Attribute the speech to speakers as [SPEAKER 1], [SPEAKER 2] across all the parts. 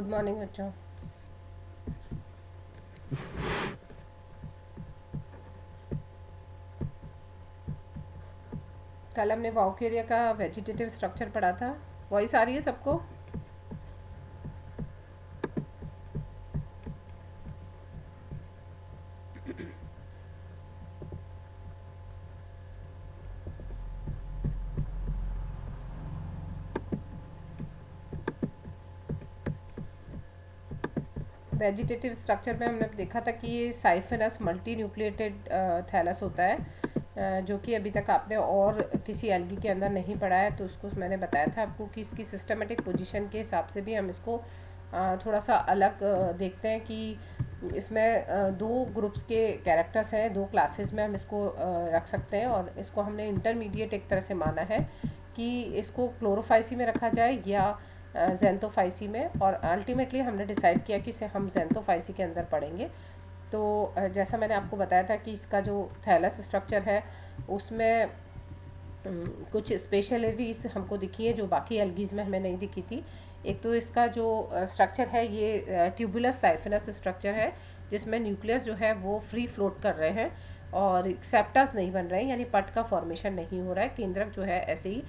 [SPEAKER 1] Good morning बच्चों। कल हमने वाउकेरिया का वेजिटेटिव स्ट्रक्चर पढ़ा था। वॉइस आ रही है सबको? वेजिटेटिव स्ट्रक्चर में हमने देखा था कि ये साइफिनस मल्टी न्यूक्लिएटेड थैलस होता है, जो कि अभी तक आपने और किसी एल्गी के अंदर नहीं पढ़ा है। तो उसको मैंने बताया था आपको कि इसकी सिस्टमेटिक पोजीशन के हिसाब से भी हम इसको थोड़ा सा अलग देखते हैं कि इसमें दो ग्रुप्स के कैरेक्टर्स हैं, दो क्लासेस में हम इसको रख सकते हैं। और इसको हमने इंटरमीडिएट एक तरह से माना है कि इसको क्लोरोफाइसी में रखा जाए या जेंथोफाइसी में। और अल्टीमेटली हमने डिसाइड किया कि इसे हम जेंथोफाइसी के अंदर पढ़ेंगे। तो जैसा मैंने आपको बताया था कि इसका जो थैलस स्ट्रक्चर है उसमें कुछ स्पेशलिटीज़ हमको दिखी है जो बाकी एल्गीज़ में हमें नहीं दिखी थी। एक तो इसका जो स्ट्रक्चर है ये ट्यूबुलस साइफिनस स्ट्रक्चर है, जिसमें न्यूक्लियस जो है वो फ्री फ्लोट कर रहे हैं और सेप्टास नहीं बन रहे हैं, यानी पट का फॉर्मेशन नहीं हो रहा है। केंद्रक जो है ऐसे ही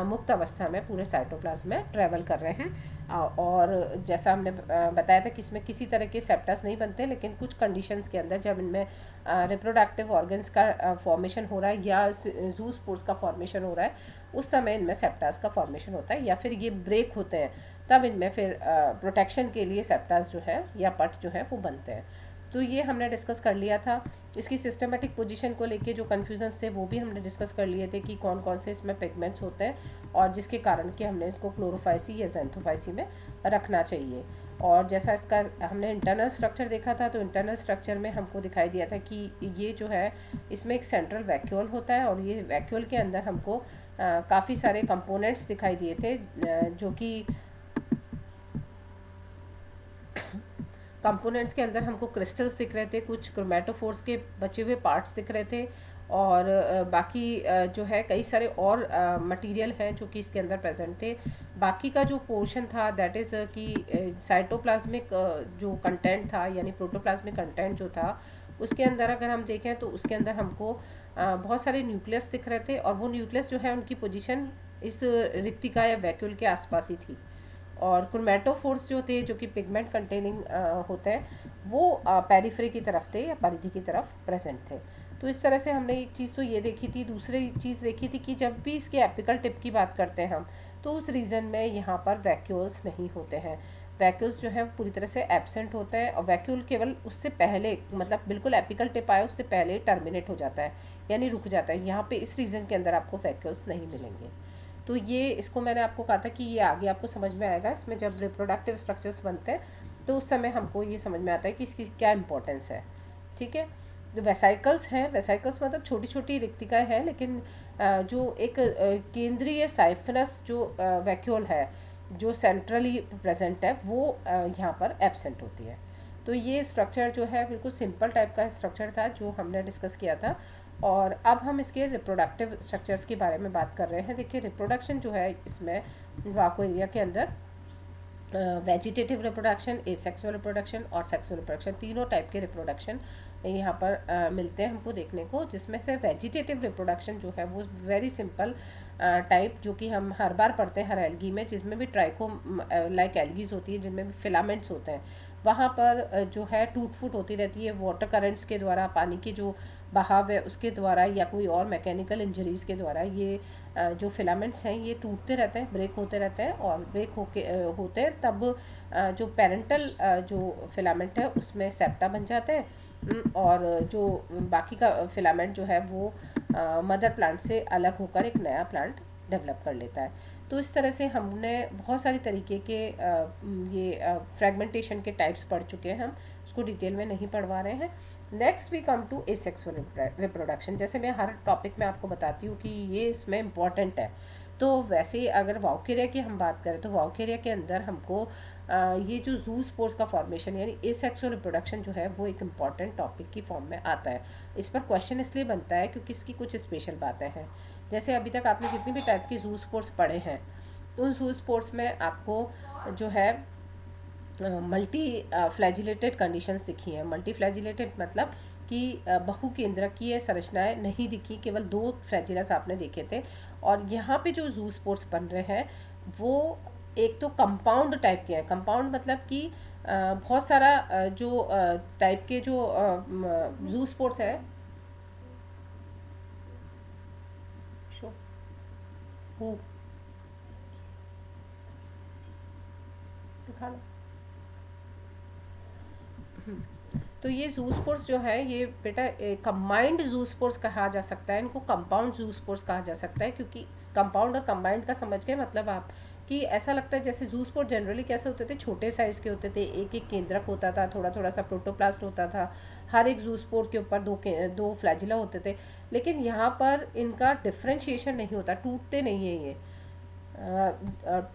[SPEAKER 1] मुक्त अवस्था में पूरे साइटोप्लाज्म में ट्रेवल कर रहे हैं। और जैसा हमने बताया था कि इसमें किसी तरह के सेप्टास नहीं बनते, लेकिन कुछ कंडीशंस के अंदर जब इनमें रिप्रोडक्टिव ऑर्गन्स का फॉर्मेशन हो रहा है या जू स्पोर्स का फॉर्मेशन हो रहा है, उस समय इनमें सेप्टास का फॉर्मेशन होता है। या फिर ये ब्रेक होते हैं तब इनमें फिर प्रोटेक्शन के लिए सेप्टास जो है या पट जो है वो बनते हैं। तो ये हमने डिस्कस कर लिया था। इसकी सिस्टमेटिक पोजीशन को लेके जो कन्फ्यूजन्स थे वो भी हमने डिस्कस कर लिए थे कि कौन कौन से इसमें पिगमेंट्स होते हैं और जिसके कारण कि हमने इसको क्लोरोफाइसी या जेंथोफाइसी में रखना चाहिए। और जैसा इसका हमने इंटरनल स्ट्रक्चर देखा था, तो इंटरनल स्ट्रक्चर में हमको दिखाई दिया था कि ये जो है इसमें एक सेंट्रल वैक्यूल होता है और ये वैक्यूल के अंदर हमको काफ़ी सारे कंपोनेंट्स दिखाई दिए थे, जो कि कंपोनेंट्स के अंदर हमको क्रिस्टल्स दिख रहे थे, कुछ क्रोमेटोफोर्स के बचे हुए पार्ट्स दिख रहे थे और बाकी जो है कई सारे और मटेरियल हैं जो कि इसके अंदर प्रेजेंट थे। बाकी का जो पोर्शन था दैट इज़ कि साइटोप्लाज्मिक जो कंटेंट था यानी प्रोटोप्लाज्मिक कंटेंट जो था उसके अंदर अगर हम देखें तो उसके अंदर हमको बहुत सारे न्यूक्लियस दिख रहे थे और वो न्यूक्लियस जो है उनकी पोजीशन इस रिक्तिका या वैक्यूल के आसपास ही थी। और क्रोमेटोफोर्स जो थे जो कि पिगमेंट कंटेनिंग होते हैं वो पेरिफेरी की तरफ थे या परिधि की तरफ प्रेजेंट थे। तो इस तरह से हमने एक चीज़ तो ये देखी थी। दूसरी चीज़ देखी थी कि जब भी इसके एपिकल टिप की बात करते हैं हम, तो उस रीजन में यहाँ पर वैक्यूल्स नहीं होते हैं। वैक्यूल्स जो है पूरी तरह से एब्सेंट होते हैं और वैक्यूल केवल उससे पहले, मतलब बिल्कुल एपिकल टिप आए उससे पहले टर्मिनेट हो जाता है यानी रुक जाता है। यहाँ पे इस रीजन के अंदर आपको वैक्यूल्स नहीं मिलेंगे। तो ये इसको मैंने आपको कहा था कि ये आगे आपको समझ में आएगा। इसमें जब रिप्रोडक्टिव स्ट्रक्चर्स बनते हैं तो उस समय हमको ये समझ में आता है कि इसकी क्या इंपॉर्टेंस है। ठीक है। जो वेसाइकल्स हैं, वेसाइकल्स मतलब छोटी छोटी रिक्तिकाएँ हैं, लेकिन जो एक केंद्रीय साइफिनस जो वैक्यूल है जो सेंट्रली प्रेजेंट है वो यहाँ पर एब्सेंट होती है। तो ये स्ट्रक्चर जो है बिल्कुल सिंपल टाइप का स्ट्रक्चर था जो हमने डिस्कस किया था। और अब हम इसके रिप्रोडक्टिव स्ट्रक्चर्स के बारे में बात कर रहे हैं। देखिए रिप्रोडक्शन जो है इसमें वाकोरिया के अंदर वेजिटेटिव रिप्रोडक्शन, एसेक्सुअल रिप्रोडक्शन और सेक्सुअल रिप्रोडक्शन, तीनों टाइप के रिप्रोडक्शन यहाँ पर मिलते हैं हमको देखने को। जिसमें से वेजिटेटिव रिप्रोडक्शन जो है वो वेरी सिंपल टाइप जो कि हम हर बार पढ़ते हैं हर एल्गी में, जिसमें भी ट्राइको लाइक एल्गीज होती है जिनमें भी फिलामेंट्स होते हैं, वहाँ पर जो है टूट फूट होती रहती है वाटर करंट्स के द्वारा, पानी के जो बहाव है उसके द्वारा या कोई और मैकेनिकल इंजरीज़ के द्वारा ये जो फिलामेंट्स हैं ये टूटते रहते हैं, ब्रेक होते रहते हैं। और ब्रेक होते हैं तब जो पेरेंटल जो फिलामेंट है उसमें सेप्टा बन जाते हैं और जो बाकी का फिलामेंट जो है वो मदर प्लांट से अलग होकर एक नया प्लांट डेवलप कर लेता है। तो इस तरह से हमने बहुत सारी तरीके के ये फ्रेगमेंटेशन के टाइप्स पढ़ चुके हैं, हम उसको डिटेल में नहीं पढ़वा रहे हैं। Next we come to asexual reproduction. जैसे मैं हर टॉपिक में आपको बताती हूँ कि ये इसमें इम्पॉर्टेंट है। तो वैसे ही अगर वाउकेरिया की हम बात करें तो वाउकेरिया के अंदर हमको ये जो जू स्पोर्स का फॉर्मेशन यानी एसेक्सुअल रिप्रोडक्शन जो है वो एक इम्पॉर्टेंट टॉपिक की फॉर्म में आता है। इस पर क्वेश्चन इसलिए बनता है क्योंकि इसकी कुछ स्पेशल बातें हैं। जैसे अभी तक आपने जितनी भी टाइप की जू स्पोर्ट्स पढ़े हैं उन जू स्पोर्ट्स में आपको जो है मल्टी फ्लैजिलेटेड कंडीशंस दिखी हैं। मल्टी फ्लैजिलेटेड मतलब कि बहुकेंद्रकीय संरचनाएं नहीं दिखी, केवल दो फ्लैजिलस आपने देखे थे। और यहाँ पे जो जू स्पोर्स बन रहे हैं वो एक तो कंपाउंड टाइप के हैं। कंपाउंड मतलब कि बहुत सारा जो टाइप के जो जू स्पोर्स है। शो हु दिखा लो। तो ये जू स्पोर्स जो है ये बेटा कंबाइंड जू स्पोर्स कहा जा सकता है, इनको कंपाउंड जू स्पोर्स कहा जा सकता है, क्योंकि कंपाउंड और कंबाइंड का समझ गए मतलब आप कि ऐसा लगता है जैसे जू स्पोर्स जनरली कैसे होते थे, छोटे साइज़ के होते थे, एक एक केंद्रक होता था, थोड़ा थोड़ा सा प्रोटोप्लास्ट होता था, हर एक जू स्पोर के ऊपर दो फ्लैजिला होते थे। लेकिन यहाँ पर इनका डिफ्रेंशिएशन नहीं होता, टूटते नहीं है ये,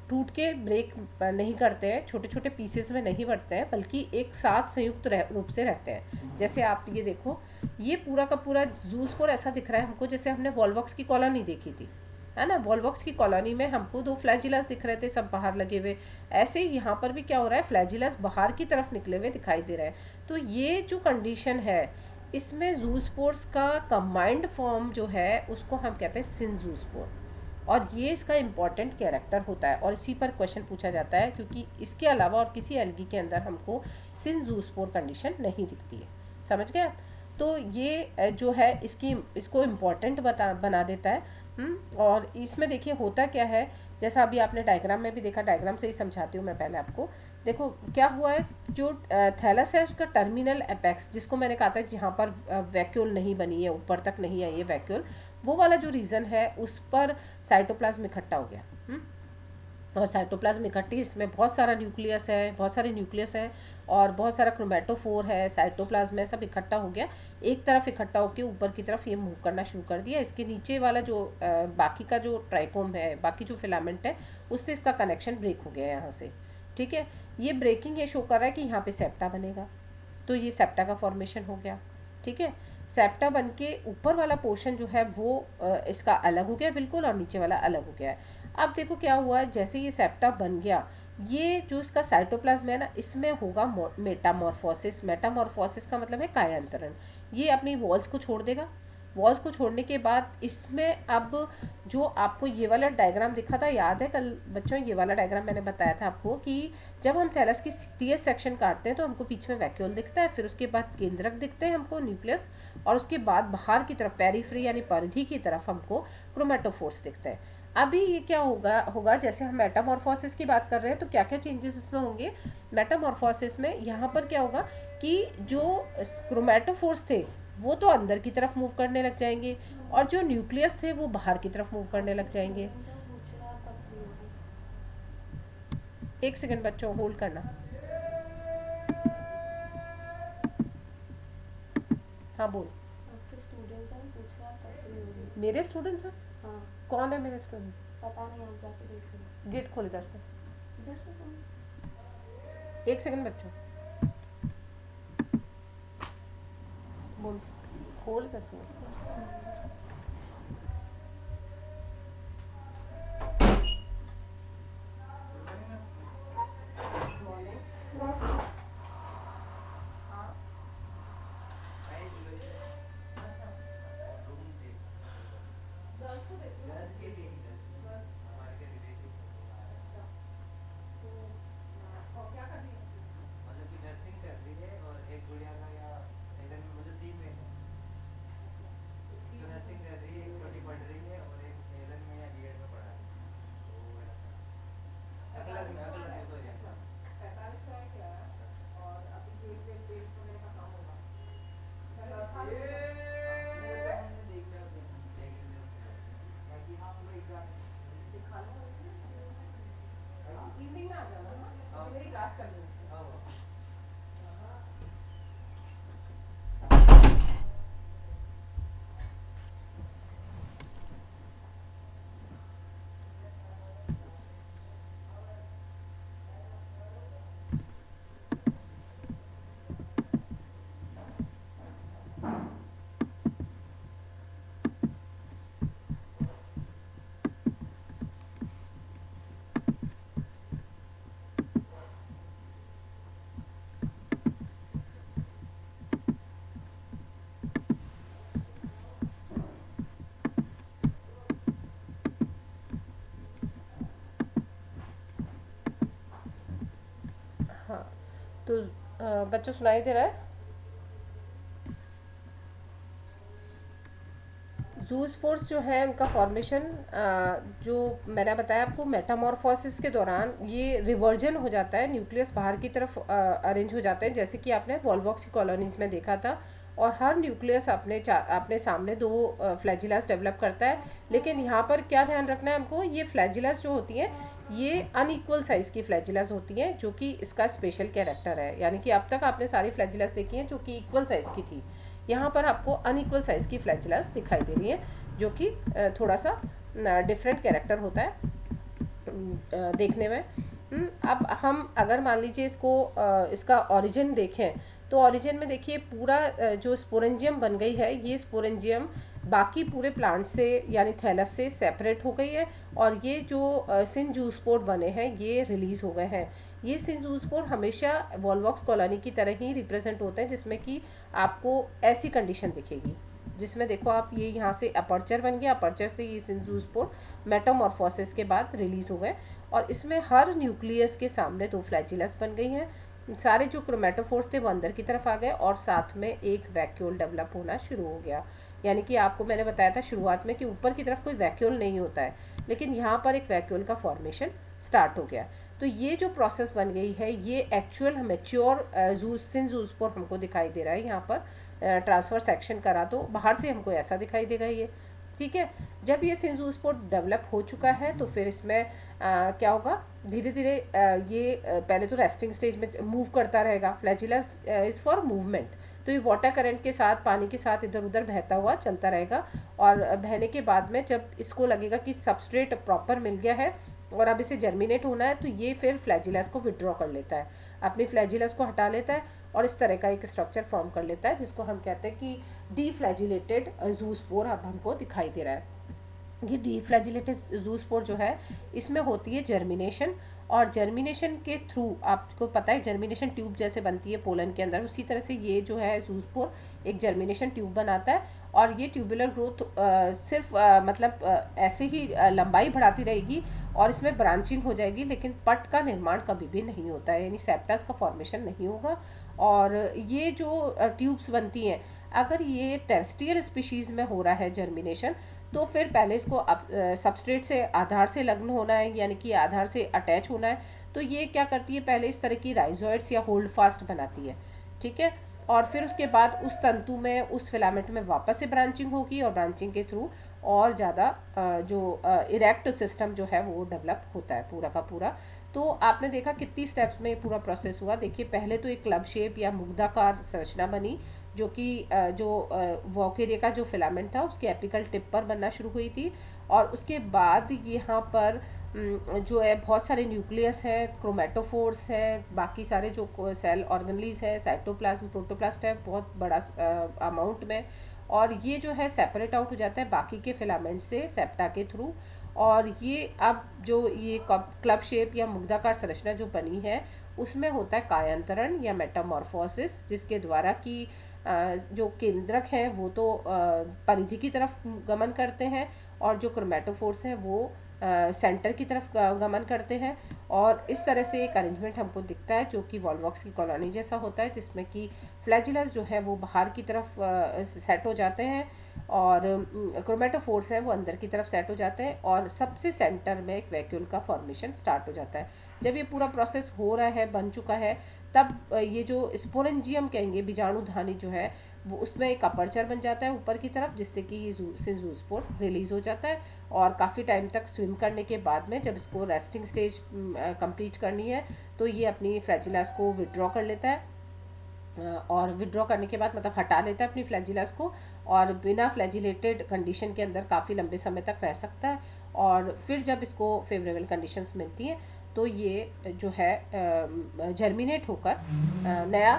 [SPEAKER 1] टूट के ब्रेक नहीं करते हैं, छोटे छोटे पीसेस में नहीं बढ़ते हैं, बल्कि एक साथ संयुक्त रूप से रहते हैं। जैसे आप ये देखो, ये पूरा का पूरा जू स्पोर ऐसा दिख रहा है हमको जैसे हमने वॉल्वॉक्स की कॉलोनी देखी थी, है ना। वॉल्वॉक्स की कॉलोनी में हमको दो फ्लैजिलस दिख रहे थे सब बाहर लगे हुए। ऐसे ही यहाँ पर भी क्या हो रहा है, फ्लैजिलस बाहर की तरफ निकले हुए दिखाई दे रहे हैं। तो ये जो कंडीशन है इसमें जू स्पोर्स का कंबाइंड फॉर्म जो है उसको हम कहते हैं सिनजूस्पोर। और ये इसका इम्पॉर्टेंट कैरेक्टर होता है और इसी पर क्वेश्चन पूछा जाता है, क्योंकि इसके अलावा और किसी एल्गी के अंदर हमको सिनजूस्पोर कंडीशन नहीं दिखती है। समझ गए आप? तो ये जो है इसको इम्पॉर्टेंट बना देता है। और इसमें देखिए होता क्या है, जैसा अभी आपने डायग्राम में भी देखा, डायग्राम से ही समझाती हूँ मैं पहले आपको। देखो क्या हुआ है, जो थैलस है उसका टर्मिनल एपेक्स, जिसको मैंने कहा था जहाँ पर वैक्यूल नहीं बनी है, ऊपर तक नहीं आई है वैक्यूल, वो वाला जो रीजन है उस पर साइटोप्लाज्म इकट्ठा हो गया। और साइटोप्लाज्म इकट्ठी, इसमें बहुत सारा न्यूक्लियस है, बहुत सारे न्यूक्लियस है और बहुत सारा क्रोमेटोफोर है, साइटोप्लाज्म है, सब इकट्ठा हो गया। एक तरफ इकट्ठा होकर ऊपर की तरफ ये मूव करना शुरू कर दिया। इसके नीचे वाला जो बाकी का जो ट्राइकोम है, बाकी जो फिलामेंट है, उससे इसका कनेक्शन ब्रेक हो गया यहाँ से। ठीक है, ये ब्रेकिंग ये शो कर रहा है कि यहाँ पे सेप्टा बनेगा, तो ये सेप्टा का फॉर्मेशन हो गया। ठीक है, सेप्टा बन के ऊपर वाला पोर्शन जो है वो इसका अलग हो गया बिल्कुल, और नीचे वाला अलग हो गया है। अब देखो क्या हुआ, जैसे ये सेप्टा बन गया, ये जो इसका साइटोप्लाज्म है ना, इसमें होगा मेटामॉर्फोसिस। मेटामॉर्फोसिस का मतलब है कायांतरण। ये अपनी वॉल्स को छोड़ देगा। वॉल्स को छोड़ने के बाद इसमें अब जो आपको ये वाला डायग्राम दिखा था, याद है कल बच्चों, ये वाला डायग्राम मैंने बताया था आपको कि जब हम थैलस की टीएस सेक्शन काटते हैं तो हमको बीच में वैक्यूल दिखता है, फिर उसके बाद केंद्रक दिखते हैं हमको, न्यूक्लियस, और उसके बाद बाहर की तरफ पेरिफ्री यानी परिधि की तरफ हमको क्रोमेटोफोर्स दिखते हैं। अभी ये क्या होगा जैसे हम मेटामॉर्फोसिस की बात कर रहे हैं तो क्या क्या चेंजेस इसमें होंगे। मेटामॉर्फोसिस में यहाँ पर क्या होगा कि जो क्रोमेटोफोर्स थे वो तो अंदर की तरफ मूव करने लग जाएंगे, और जो न्यूक्लियस थे वो बाहर की तरफ मूव करने लग जाएंगे। एक सेकंड बच्चों, होल्ड करना। हाँ बोल।
[SPEAKER 2] आपके स्टूडेंट्स हैं, पूछ रहे आप कब फ्री हो रही?
[SPEAKER 1] मेरे स्टूडेंट्स हैं?
[SPEAKER 2] हाँ।
[SPEAKER 1] कौन है मेरे स्टूडेंट?
[SPEAKER 2] पता नहीं, आप जाके देख लो।
[SPEAKER 1] गेट खोल इधर से।
[SPEAKER 2] इधर से कौन?
[SPEAKER 1] एक सेकंड बच्चों, बोल, खोल इधर से। बच्चों सुनाई दे रहा है? जू स्पोर्स जो है उनका फॉर्मेशन, जो मैंने बताया आपको, मेटामॉर्फोसिस के दौरान ये रिवर्जन हो जाता है, न्यूक्लियस बाहर की तरफ अरेंज हो जाते हैं, जैसे कि आपने वॉल्वॉक्स की कॉलोनीज में देखा था। और हर न्यूक्लियस अपने सामने दो फ्लैजिलास डेवलप करता है। लेकिन यहाँ पर क्या ध्यान रखना है हमको, ये फ्लैजिलास जो होती हैं ये अनइक्वल साइज़ की फ्लैजिलास होती हैं, जो कि इसका स्पेशल कैरेक्टर है। यानी कि अब तक आपने सारी फ्लैजिलास देखी हैं जो कि इक्वल साइज़ की थी, यहाँ पर आपको अनइक्वल साइज़ की फ्लैजिलास दिखाई दे रही है, जो कि थोड़ा सा डिफरेंट कैरेक्टर होता है देखने में। अब हम अगर मान लीजिए इसका ओरिजिन देखें, तो ओरिजिन में देखिए पूरा जो स्पोरेंजियम बन गई है, ये स्पोरेंजियम बाकी पूरे प्लांट से यानी थैलस से सेपरेट हो गई है। और ये जो सिनजूस्पोर बने हैं ये रिलीज़ हो गए हैं। ये सिनजूस्पोर हमेशा वॉल्वॉक्स कॉलोनी की तरह ही रिप्रेजेंट होते हैं, जिसमें कि आपको ऐसी कंडीशन दिखेगी, जिसमें देखो आप, ये यहाँ से अपर्चर बन गया, अपर्चर से ये सिनजूस्पोर मेटामॉर्फोसिस के बाद रिलीज़ हो गए। और इसमें हर न्यूक्लियस के सामने दो फ्लैजिलस बन गई हैं। सारे जो क्रोमेटोफोर्स थे वो अंदर की तरफ आ गए और साथ में एक वैक्यूल डेवलप होना शुरू हो गया। यानी कि आपको मैंने बताया था शुरुआत में कि ऊपर की तरफ कोई वैक्यूल नहीं होता है, लेकिन यहाँ पर एक वैक्यूल का फॉर्मेशन स्टार्ट हो गया। तो ये जो प्रोसेस बन गई है ये एक्चुअल मेच्योर सिनजूस्पोर हमको दिखाई दे रहा है। यहाँ पर ट्रांसफर सेक्शन करा तो बाहर से हमको ऐसा दिखाई देगा ये, ठीक है। जब ये सिनजूस्पोर डेवलप हो चुका है तो फिर इसमें क्या होगा, धीरे धीरे ये पहले तो रेस्टिंग स्टेज में मूव करता रहेगा। फ्लैजिलस इज़ फॉर मूवमेंट, तो ये वाटर करंट के साथ, पानी के साथ इधर उधर बहता हुआ चलता रहेगा। और बहने के बाद में जब इसको लगेगा कि सबस्ट्रेट प्रॉपर मिल गया है और अब इसे जर्मिनेट होना है, तो ये फिर फ्लैजिलस को विड्रॉ कर लेता है, अपनी फ्लैजिलस को हटा लेता है और इस तरह का एक स्ट्रक्चर फॉर्म कर लेता है, जिसको हम कहते हैं कि डीफ्लैजिलेटेड जूस्पोर अब हमको दिखाई दे रहा है। ये डीफ्लैजिलेटेड जूस्पोर जो है इसमें होती है जर्मिनेशन, और जर्मिनेशन के थ्रू आपको पता है जर्मिनेशन ट्यूब जैसे बनती है पोलन के अंदर, उसी तरह से ये जो है जूस्पोर एक जर्मिनेशन ट्यूब बनाता है। और ये ट्यूबुलर ग्रोथ सिर्फ मतलब ऐसे ही लंबाई बढ़ाती रहेगी और इसमें ब्रांचिंग हो जाएगी, लेकिन पट का निर्माण कभी भी नहीं होता है, यानी सेप्टस का फॉर्मेशन नहीं होगा। और ये जो ट्यूब्स बनती हैं, अगर ये टेरेस्ट्रियल स्पीशीज़ में हो रहा है जर्मिनेशन, तो फिर पहले इसको सबस्ट्रेट से आधार से लग्न होना है, यानी कि आधार से अटैच होना है। तो ये क्या करती है, पहले इस तरह की राइजोइड्स या होल्ड फास्ट बनाती है, ठीक है। और फिर उसके बाद उस तंतु में, उस फिलामेंट में वापस से ब्रांचिंग होगी और ब्रांचिंग के थ्रू और ज़्यादा जो इरेक्ट सिस्टम जो है वो डेवलप होता है पूरा का पूरा। तो आपने देखा कितनी स्टेप्स में पूरा प्रोसेस हुआ। देखिए पहले तो एक क्लब शेप या मुग्धाकार संरचना बनी, जो कि जो वॉकेरिया का जो फिलामेंट था उसके एपिकल टिप पर बनना शुरू हुई थी। और उसके बाद यहाँ पर जो है बहुत सारे न्यूक्लियस है, क्रोमेटोफोर्स है, बाकी सारे जो सेल ऑर्गेनलीज है, साइटोप्लाज्म, प्रोटोप्लास्ट है बहुत बड़ा अमाउंट में। और ये जो है सेपरेट आउट हो जाता है बाकी के फिलामेंट से सेप्टा के थ्रू। और ये अब जो ये क्लब शेप या मुग्धाकार संरचना जो बनी है उसमें होता है कायांतरण या मेटामॉर्फोसिस, जिसके द्वारा कि जो केंद्रक हैं वो तो परिधि की तरफ गमन करते हैं और जो क्रोमेटोफोर्स हैं वो सेंटर की तरफ गमन करते हैं। और इस तरह से एक अरेंजमेंट हमको दिखता है जो कि वॉल्वॉक्स की कॉलोनी जैसा होता है, जिसमें कि फ्लैजिलस जो है वो बाहर की तरफ सेट हो जाते हैं और क्रोमेटोफोर्स हैं वो अंदर की तरफ सेट हो जाते हैं और सबसे सेंटर में एक वैक्यूल का फॉर्मेशन स्टार्ट हो जाता है। जब ये पूरा प्रोसेस हो रहा है, बन चुका है, तब ये जो स्पोरेंजियम कहेंगे, बीजाणुधानी जो है वो, उसमें एक अपर्चर बन जाता है ऊपर की तरफ, जिससे कि ये सिनजूस्पोर रिलीज़ हो जाता है। और काफ़ी टाइम तक स्विम करने के बाद में जब इसको रेस्टिंग स्टेज कंप्लीट करनी है तो ये अपनी फ्लैजिलास को विड्रॉ कर लेता है। और विड्रॉ करने के बाद मतलब हटा लेता है अपनी फ्लैजिलास को और बिना फ्लैजिलेटेड कंडीशन के अंदर काफ़ी लंबे समय तक रह सकता है। और फिर जब इसको फेवरेबल कंडीशंस मिलती हैं तो ये जो है जर्मिनेट होकर नया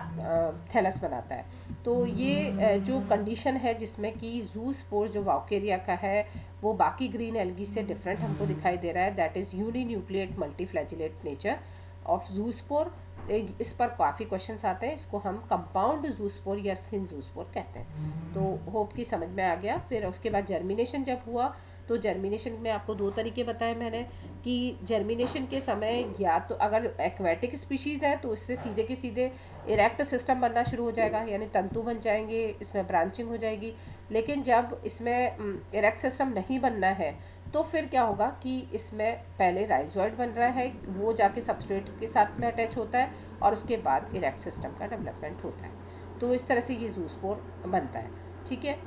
[SPEAKER 1] थैलस बनाता है। तो ये जो कंडीशन है जिसमें कि जूस्पोर जो वॉकेरिया का है वो बाकी ग्रीन एल्गी से डिफरेंट हमको दिखाई दे रहा है, that is uninucleate multiflagellate nature of zoospore. इस पर काफ़ी क्वेश्चंस आते हैं। इसको हम कंपाउंड जूस्पोर या सिनजूस्पोर कहते हैं। तो होप की समझ में आ गया। फिर उसके बाद जर्मिनेशन जब हुआ तो जर्मिनेशन में आपको दो तरीके बताए मैंने कि जर्मिनेशन के समय या तो अगर एक्वेटिक स्पीशीज़ है तो इससे सीधे के सीधे इरेक्ट सिस्टम बनना शुरू हो जाएगा, यानी तंतु बन जाएंगे, इसमें ब्रांचिंग हो जाएगी। लेकिन जब इसमें इरेक्ट सिस्टम नहीं बनना है तो फिर क्या होगा कि इसमें पहले राइजोइड बन रहा है, वो जाके सबस्ट्रेट के साथ में अटैच होता है और उसके बाद इरेक्ट सिस्टम का डेवलपमेंट होता है। तो इस तरह से ये जूस्पोर बनता है। ठीक है,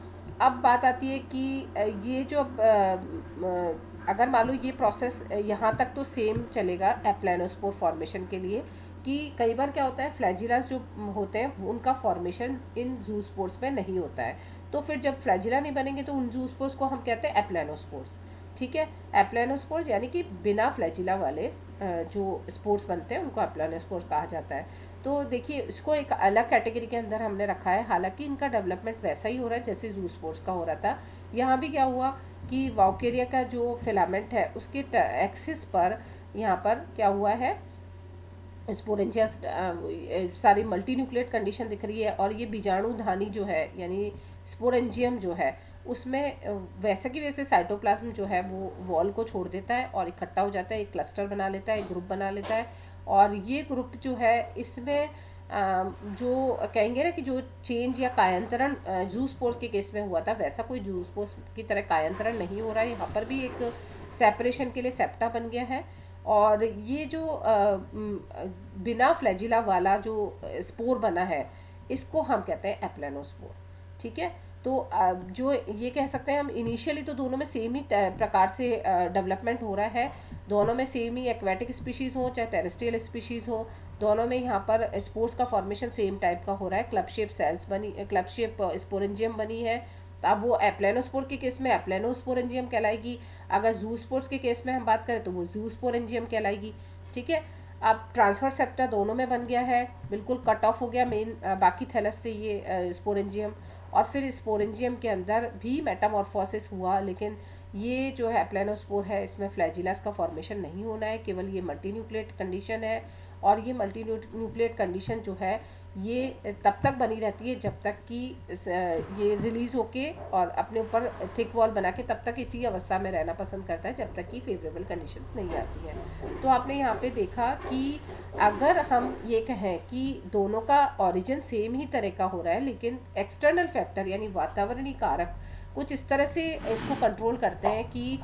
[SPEAKER 1] अब बात आती है कि ये जो अगर मान लो ये प्रोसेस यहाँ तक तो सेम चलेगा एप्लानोस्पोर फॉर्मेशन के लिए, कि कई बार क्या होता है फ्लैजिलास जो होते हैं उनका फॉर्मेशन इन जूस्पोर्स में नहीं होता है, तो फिर जब फ्लैजिला नहीं बनेंगे तो उन जूस्पोर्स को हम कहते हैं एप्लानोस्पोर्स। ठीक है, एप्लानोस्पोर्स यानी कि बिना फ्लैजिला वाले जो स्पोर्स बनते हैं उनको एप्लानोस्पोर्स कहा जाता है। तो देखिए इसको एक अलग कैटेगरी के अंदर हमने रखा है, हालांकि इनका डेवलपमेंट वैसा ही हो रहा है जैसे जूस्पोर्स का हो रहा था। यहाँ भी क्या हुआ कि वाउकेरिया का जो फिलामेंट है उसके एक्सिस पर यहाँ पर क्या हुआ है, स्पोरेंजिया सारी मल्टी न्यूक्लिएट कंडीशन दिख रही है, और ये बीजाणुधानी जो है यानी स्पोरेंजियम जो है उसमें वैसे की वैसे साइटोप्लाज्म जो है वो वॉल को छोड़ देता है और इकट्ठा हो जाता है, एक क्लस्टर बना लेता है, एक ग्रुप बना लेता है। और ये ग्रुप जो है इसमें जो कहेंगे ना कि जो चेंज या कायांतरण जूस्पोर्स के केस में हुआ था वैसा कोई जूस्पोर्स की तरह कायांतरण नहीं हो रहा है। यहाँ पर भी एक सेपरेशन के लिए सेप्टा बन गया है। और ये जो बिना फ्लैजिला वाला जो स्पोर बना है इसको हम कहते हैं एप्लानोस्पोर। ठीक है, तो जो ये कह सकते हैं हम इनिशियली तो दोनों में सेम ही प्रकार से डेवलपमेंट हो रहा है, दोनों में सेम ही एक्वेटिक स्पीशीज़ हो चाहे टेरेस्ट्रियल स्पीशीज़ हो, दोनों में यहाँ पर स्पोर्स का फॉर्मेशन सेम टाइप का हो रहा है। क्लब शेप सेल्स बनी, क्लब शेप स्पोरेंजियम बनी है। अब वो एप्लानोस्पोर के केस में एप्लानोस्पोरेंजियम कहलाएगी, अगर जूस्पोर्स के केस में हम बात करें तो वो जूस्पोरेंजियम कहलाएगी। ठीक है, अब ट्रांसफर सेप्टा दोनों में बन गया है, बिल्कुल कट ऑफ हो गया मेन बाकी थैलस से ये स्पोरेंजियम, और फिर स्पोरेंजियम के अंदर भी मेटामॉर्फोसिस हुआ। लेकिन ये जो है एप्लानोस्पोर है इसमें फ्लैजिलास का फॉर्मेशन नहीं होना है, केवल ये मल्टी न्यूक्लिएट कंडीशन है। और ये मल्टी न्यूक्लिएट कंडीशन जो है ये तब तक बनी रहती है जब तक कि ये रिलीज़ होके और अपने ऊपर थिक वॉल बना के तब तक इसी अवस्था में रहना पसंद करता है जब तक कि फेवरेबल कंडीशंस नहीं आती हैं। तो आपने यहाँ पे देखा कि अगर हम ये कहें कि दोनों का ओरिजिन सेम ही तरह का हो रहा है, लेकिन एक्सटर्नल फैक्टर यानी वातावरणीय कारक कुछ इस तरह से इसको कंट्रोल करते हैं कि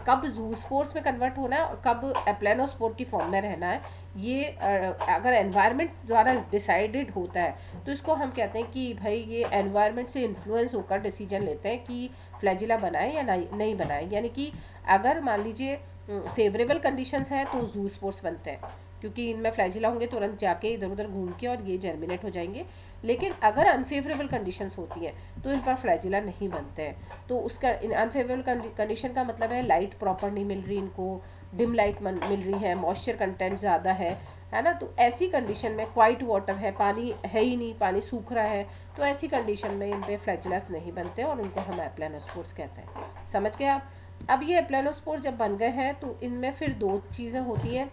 [SPEAKER 1] कब जूस्पोर्स में कन्वर्ट होना है और कब एप्लानोस्पोर की फॉर्म में रहना है। ये अगर एनवायरनमेंट द्वारा डिसाइडेड होता है तो इसको हम कहते हैं कि भाई ये एनवायरनमेंट से इन्फ्लुएंस होकर डिसीजन लेते हैं कि फ्लैजिला बनाए या नहीं बनाए। यानी कि अगर मान लीजिए फेवरेबल कंडीशंस हैं तो जूस्पोर्स बनते हैं, क्योंकि इनमें फ्लैजिला होंगे तुरंत जाके इधर उधर घूम के और ये जर्मिनेट हो जाएंगे। लेकिन अगर अनफेवरेबल कंडीशंस होती हैं तो इन पर फ्लैजिला नहीं बनते हैं। तो उसका अनफेवरेबल कंडीशन का मतलब है लाइट प्रॉपर नहीं मिल रही इनको, डिम लाइट मिल रही है, मॉइस्चर कंटेंट ज़्यादा है ना। तो ऐसी कंडीशन में क्वाइट वाटर है, पानी है ही नहीं, पानी सूख रहा है, तो ऐसी कंडीशन में इन पे फ्लैजिलास नहीं बनते और उनको हम एप्लानोस्पोर्स कहते हैं। समझ गए आप। अब ये एप्लानोस्पोर जब बन गए हैं तो इनमें फिर दो चीज़ें होती हैं।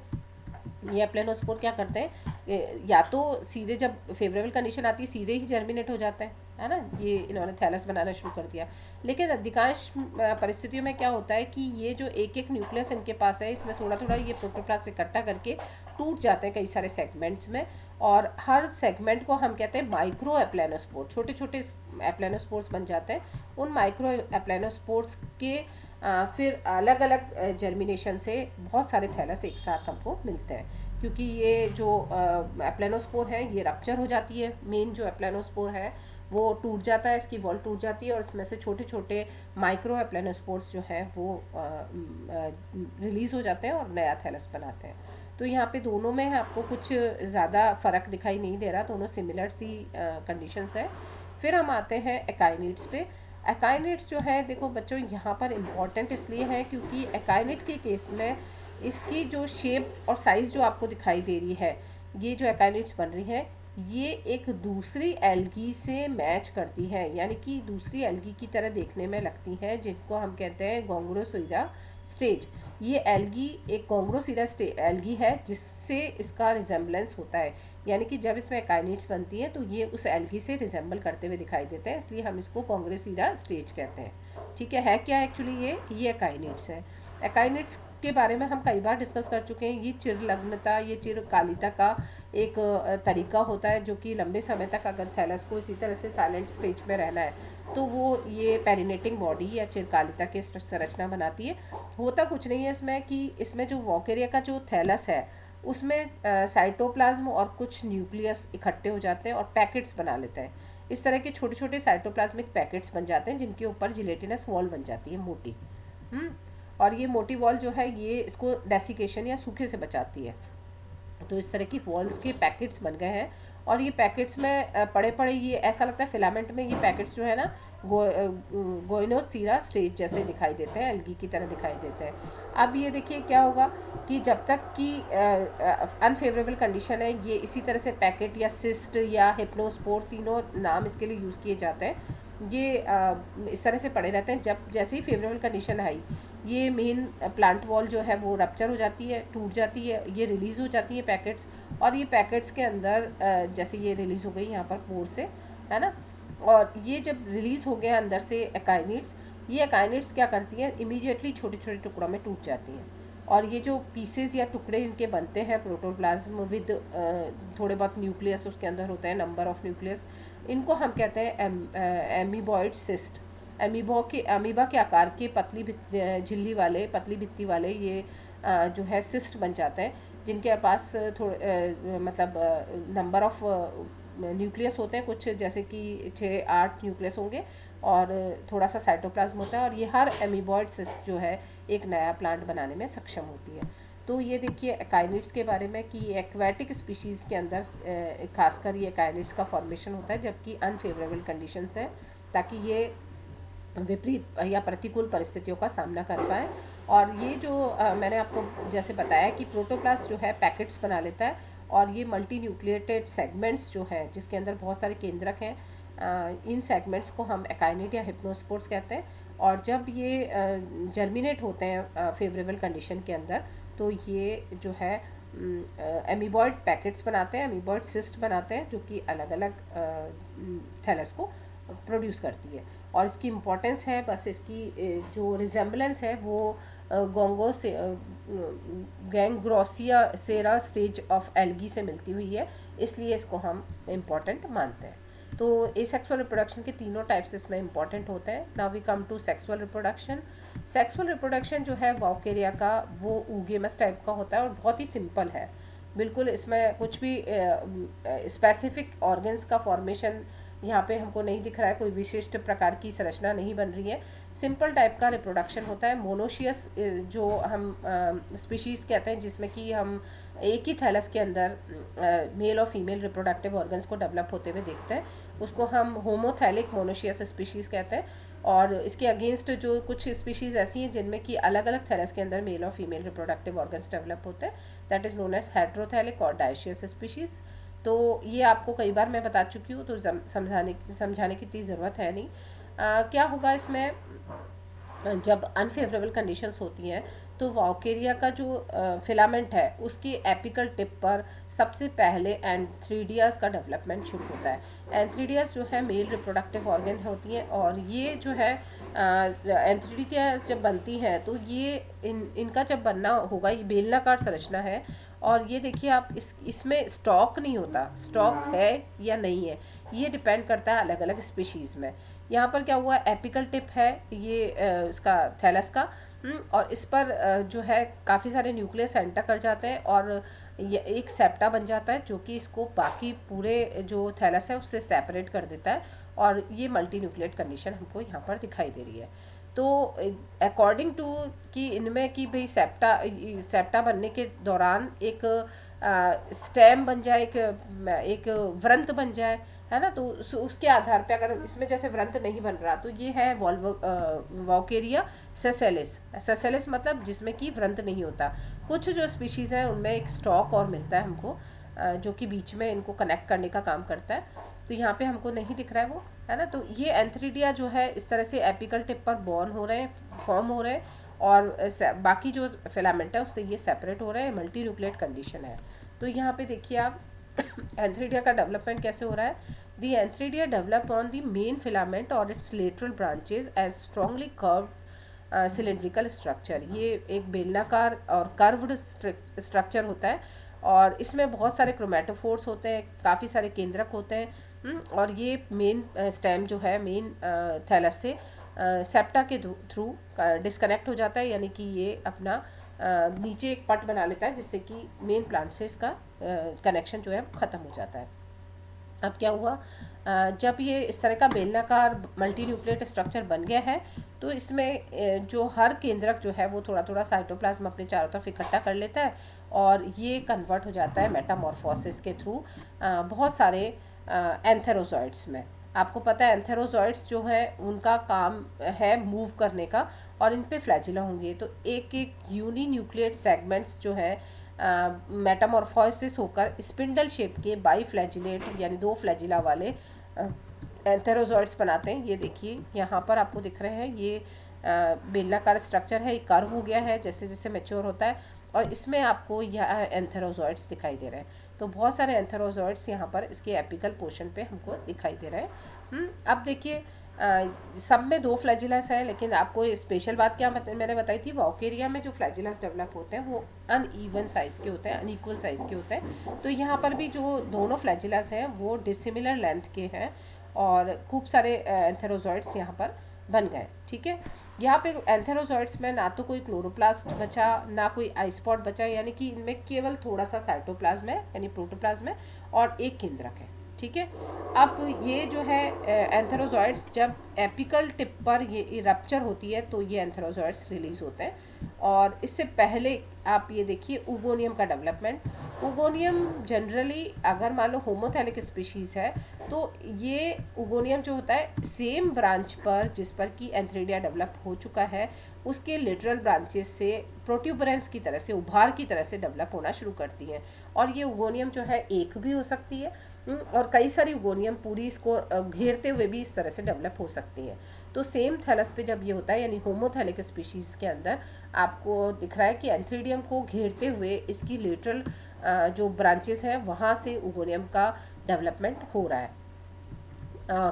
[SPEAKER 1] ये एप्लानोस्पोर क्या करते हैं, या तो सीधे जब फेवरेबल कंडीशन आती है सीधे ही जर्मिनेट हो जाता है ना, ये इन्होंने थैलस बनाना शुरू कर दिया। लेकिन अधिकांश परिस्थितियों में क्या होता है कि ये जो एक एक न्यूक्लियस इनके पास है इसमें थोड़ा थोड़ा ये प्रोटोप्लास्ट इकट्ठा करके टूट जाते हैं कई सारे सेगमेंट्स में, और हर सेगमेंट को हम कहते हैं माइक्रो एप्लानोस्पोर, छोटे छोटे एप्लानोस्पोर्स बन जाते हैं। उन माइक्रो एप्लानोस्पोर्स के फिर अलग अलग जर्मिनेशन से बहुत सारे थैलस एक साथ हमको मिलते हैं, क्योंकि ये जो एप्लानोस्पोर है ये रप्चर हो जाती है, मेन जो एप्लानोस्पोर है वो टूट जाता है, इसकी वॉल टूट जाती है और इसमें से छोटे छोटे माइक्रो एप्लानोस्पोर्स जो हैं वो रिलीज़ हो जाते हैं और नया थैलस बनाते हैं। तो यहाँ पे दोनों में आपको कुछ ज़्यादा फ़र्क दिखाई नहीं दे रहा, दोनों सिमिलर सी कंडीशंस है। फिर हम आते हैं एकाइनिड्स पे। एकाइनिड्स जो है देखो बच्चों यहाँ पर इम्पॉर्टेंट इसलिए है क्योंकि एकाइनिड के केस में इसकी जो शेप और साइज़ जो आपको दिखाई दे रही है, ये जो एकाइनिड्स बन रही है ये एक दूसरी एल्गी से मैच करती है, यानी कि दूसरी एल्गी की तरह देखने में लगती है, जिनको हम कहते हैं गोंग्रोसीरा स्टेज। ये एल्गी एक गोंग्रोसीरा एल्गी है जिससे इसका रिजेम्बलेंस होता है, यानी कि जब इसमें एकाइनिड्स बनती हैं तो ये उस एल्गी से रिजेंबल करते हुए दिखाई देते हैं, इसलिए हम इसको कॉन्ग्रेसीरा स्टेज कहते हैं। ठीक है क्या एक्चुअली ये एकाइनिड्स है। एकाइनिड्स के बारे में हम कई बार डिस्कस कर चुके हैं। ये चिरलग्नता, ये चिरकालिता का एक तरीका होता है जो कि लंबे समय तक अगर थैलस को इसी तरह से साइलेंट स्टेज में रहना है तो वो ये पेरिनेटिंग बॉडी या चिरकालिता की संरचना बनाती है। होता कुछ नहीं है इसमें कि इसमें जो वॉकेरिया का जो थैलस है उसमें साइटोप्लाज्म और कुछ न्यूक्लियस इकट्ठे हो जाते हैं और पैकेट्स बना लेते हैं। इस तरह के छोटे छोटे साइटोप्लाज्मिक पैकेट्स बन जाते हैं जिनके ऊपर जिलेटिनस वॉल बन जाती है मोटी। और ये मोटी वॉल जो है ये इसको डेसिकेशन या सूखे से बचाती है। तो इस तरह की वॉल्स के पैकेट्स बन गए हैं और ये पैकेट्स में पड़े पड़े ये ऐसा लगता है फिलामेंट में ये पैकेट्स जो है ना गोइनोसीरा स्टेज जैसे दिखाई देते हैं, एल्गी की तरह दिखाई देते हैं। अब ये देखिए क्या होगा कि जब तक कि अनफेवरेबल कंडीशन है ये इसी तरह से पैकेट या सिस्ट या हिप्नोस्पोर, तीनों नाम इसके लिए यूज़ किए जाते हैं, ये इस तरह से पड़े रहते हैं। जब जैसे ही फेवरेबल कंडीशन आई ये मेन प्लांट वॉल जो है वो रप्चर हो जाती है, टूट जाती है, ये रिलीज़ हो जाती है पैकेट्स। और ये पैकेट्स के अंदर जैसे ये रिलीज़ हो गई यहाँ पर पोर से, है ना, और ये जब रिलीज़ हो गया अंदर से एकाइनिड्स, ये एकाइनिड्स क्या करती हैं इमीडिएटली छोटे छोटे टुकड़ों में टूट जाती हैं। और ये जो पीसेस या टुकड़े इनके बनते हैं प्रोटोप्लाज्म विद थोड़े बहुत न्यूक्लियस उसके अंदर होते हैं, नंबर ऑफ न्यूक्लियस, इनको हम कहते हैं एमीबॉइड सिस्ट। अमीबा के आकार के पतली झिल्ली वाले, पतली भित्ती वाले ये जो है सिस्ट बन जाते हैं जिनके पास थोड़े मतलब नंबर ऑफ न्यूक्लियस होते हैं, कुछ जैसे कि 6-8 न्यूक्लियस होंगे और थोड़ा सा साइटोप्लाज्म होता है। और ये हर एमीबॉइड सिस्ट जो है एक नया प्लांट बनाने में सक्षम होती है। तो ये देखिए एकाइनिड्स के बारे में कि एक्वेटिक स्पीशीज़ के अंदर खासकर ये एकाइनिड्स का फॉर्मेशन होता है जबकि अनफेवरेबल कंडीशंस है, ताकि ये विपरीत या प्रतिकूल परिस्थितियों का सामना कर पाए। और ये जो मैंने आपको जैसे बताया कि प्रोटोप्लास्ट जो है पैकेट्स बना लेता है और ये मल्टी न्यूक्लिएटेड सेगमेंट्स जो है जिसके अंदर बहुत सारे केंद्रक हैं, इन सेगमेंट्स को हम एकाइनिड या हिप्नोस्पोर्स कहते हैं। और जब ये जर्मिनेट होते हैं फेवरेबल कंडीशन के अंदर तो ये जो है एमीबॉइड पैकेट्स बनाते हैं, एमीबॉइड सिस्ट बनाते हैं जो कि अलग अलग थैलस को प्रोड्यूस करती है। और इसकी इम्पोर्टेंस है बस इसकी जो रिजेम्बलेंस है वो गोंगो से गैंग्रोसिया सेरा स्टेज ऑफ एल्गी से मिलती हुई है, इसलिए इसको हम इम्पॉर्टेंट मानते हैं। तो एसेक्सुअल रिप्रोडक्शन के तीनों टाइप्स इसमें इंपॉर्टेंट होते हैं। Now we come to sexual reproduction. Sexual reproduction जो है वॉकेरिया का वो ऊगेमस टाइप का होता है और बहुत ही सिंपल है बिल्कुल। इसमें कुछ भी स्पेसिफिक ऑर्गन्स का फॉर्मेशन यहाँ पे हमको नहीं दिख रहा है, कोई विशिष्ट प्रकार की संरचना नहीं बन रही है। सिंपल टाइप का रिप्रोडक्शन होता है। मोनोशियस जो हम स्पीशीज़ कहते हैं जिसमें कि हम एक ही थैलस के अंदर मेल और फीमेल रिप्रोडक्टिव ऑर्गन्स को डेवलप होते हुए देखते हैं, उसको हम होमोथैलिक मोनोशियस स्पीशीज़ कहते हैं। और इसके अगेंस्ट जो कुछ स्पीशीज़ ऐसी हैं जिनमें कि अलग अलग थैलस के अंदर मेल और फीमेल रिप्रोडक्टिव ऑर्गन्स डेवलप होते हैं, that is known as heterothallic और डायशियस स्पीशीज़। तो ये आपको कई बार मैं बता चुकी हूँ तो समझाने की इतनी ज़रूरत है नहीं। क्या होगा इसमें जब अनफेवरेबल कंडीशंस होती हैं तो वॉकेरिया का जो फिलामेंट है उसकी एपिकल टिप पर सबसे पहले एंथ्रीडियास का डेवलपमेंट शुरू होता है। एंथ्रीडियास जो है मेल रिप्रोडक्टिव ऑर्गन होती हैं और ये जो है एंथ्रीडियास जब बनती हैं तो ये इनका जब बनना होगा, ये बेलनाकार संरचना है। और ये देखिए आप इसमें स्टॉक नहीं होता, स्टॉक है या नहीं है ये डिपेंड करता है अलग अलग स्पीशीज़ में। यहाँ पर क्या हुआ, एपिकल टिप है ये इसका थैलस का, और इस पर जो है काफ़ी सारे न्यूक्लियस एंटर कर जाते हैं और ये एक सेप्टा बन जाता है जो कि इसको बाकी पूरे जो थैलस है उससे सेपरेट कर देता है। और ये मल्टी न्यूक्लिएट कंडीशन हमको यहाँ पर दिखाई दे रही है। तो अकॉर्डिंग टू कि इनमें कि भाई सेप्टा बनने के दौरान एक स्टेम बन जाए, एक व्रंत बन जाए, है ना, तो उसके आधार पे अगर इसमें जैसे व्रंत नहीं बन रहा तो ये है वॉकेरिया सेसेलिस मतलब जिसमें कि व्रंत नहीं होता। कुछ जो स्पीशीज़ हैं उनमें एक स्टॉक और मिलता है हमको जो कि बीच में इनको कनेक्ट करने का काम करता है, तो यहाँ पे हमको नहीं दिख रहा है वो, है ना। तो ये एंथ्रीडिया जो है इस तरह से एपिकल टिप पर बॉर्न हो रहे हैं, फॉर्म हो रहे हैं और बाकी जो फिलामेंट है उससे ये सेपरेट हो रहे हैं, मल्टी न्यूक्लिएट कंडीशन है। तो यहाँ पे देखिए आप एंथ्रीडिया का डेवलपमेंट कैसे हो रहा है? The antheridia develop on the main filament और its lateral branches as strongly curved cylindrical structure. ये एक बेलनाकार और कर्व्ड स्ट्रक्चर होता है और इसमें बहुत सारे क्रोमेटोफोर्स होते हैं, काफ़ी सारे केंद्रक होते हैं। और ये मेन स्टेम जो है मेन थैलस से सेप्टा के थ्रू डिस्कनेक्ट हो जाता है, यानी कि ये अपना नीचे एक पट बना लेता है जिससे कि मेन प्लांट से इसका कनेक्शन जो है ख़त्म हो जाता है। अब क्या हुआ, जब ये इस तरह का बेलनाकार मल्टी न्यूक्लिएट स्ट्रक्चर बन गया है तो इसमें जो हर केंद्रक जो है वो थोड़ा थोड़ा साइटोप्लाज्म अपने चारों तरफ इकट्ठा कर लेता है और ये कन्वर्ट हो जाता है मेटामॉर्फोसिस के थ्रू बहुत सारे एंथेरोजॉइड्स में। आपको पता है एंथेरोजॉइड्स जो है उनका काम है मूव करने का और इन पे फ्लैजिला होंगे, तो एक एक यूनी न्यूक्लिएट सेगमेंट्स जो है मेटामॉर्फोसिस होकर स्पिंडल शेप के बाई फ्लैजिलेट यानी दो फ्लैजिला वाले एंथेरोजॉइड्स बनाते हैं। ये देखिए यहाँ पर आपको दिख रहे हैं, ये बेलनाकार स्ट्रक्चर है, ये कर्व हो गया है जैसे जैसे मैच्योर होता है और इसमें आपको यह एंथेरोजॉइड्स दिखाई दे रहे हैं। तो बहुत सारे एंथेरोजॉइड्स यहाँ पर इसके एपिकल पोर्शन पे हमको दिखाई दे रहे हैं। अब देखिए सब में दो फ्लैजिलस है, लेकिन आपको स्पेशल बात क्या मैंने बताई थी, वॉकेरिया में जो फ्लैजिलस डेवलप होते हैं वो अनइवन साइज़ के होते हैं, अनइक्वल साइज़ के होते हैं। तो यहाँ पर भी जो दोनों फ्लैजिलस हैं वो डिसिमिलर लेंथ के हैं और खूब सारे एंथेरोजॉइड्स यहाँ पर बन गए। ठीक है, यहाँ पे एंथेरोजॉइड्स में ना तो कोई क्लोरोप्लास्ट बचा ना कोई आइसपॉट बचा, यानी कि इनमें केवल थोड़ा सा साइटोप्लाज्म है यानी प्रोटोप्लाज्म है और एक केंद्रक है। ठीक है, अब ये जो है एंथेरोजॉइड्स जब एपिकल टिप पर ये रप्चर होती है तो ये एंथेरोजॉइड्स रिलीज होते हैं। और इससे पहले आप ये देखिए उगोनियम का डेवलपमेंट। उगोनियम जनरली अगर मान लो होमोथैलिक स्पीशीज़ है तो ये उगोनियम जो होता है सेम ब्रांच पर जिस पर कि एंथ्रीडिया डेवलप हो चुका है उसके लिटरल ब्रांचेस से प्रोट्यूबरेंस की तरह से उभार की तरह से डेवलप होना शुरू करती हैं। और ये उगोनियम जो है एक भी हो सकती है और कई सारी उगोनियम पूरी इसको घेरते हुए भी इस तरह से डेवलप हो सकती हैं। तो सेम थैलस पे जब ये होता है यानी होमोथैलिक स्पीशीज़ के अंदर आपको दिख रहा है कि एंथ्रीडियम को घेरते हुए इसकी लेटरल जो ब्रांचेस हैं वहाँ से उगोनियम का डेवलपमेंट हो रहा है।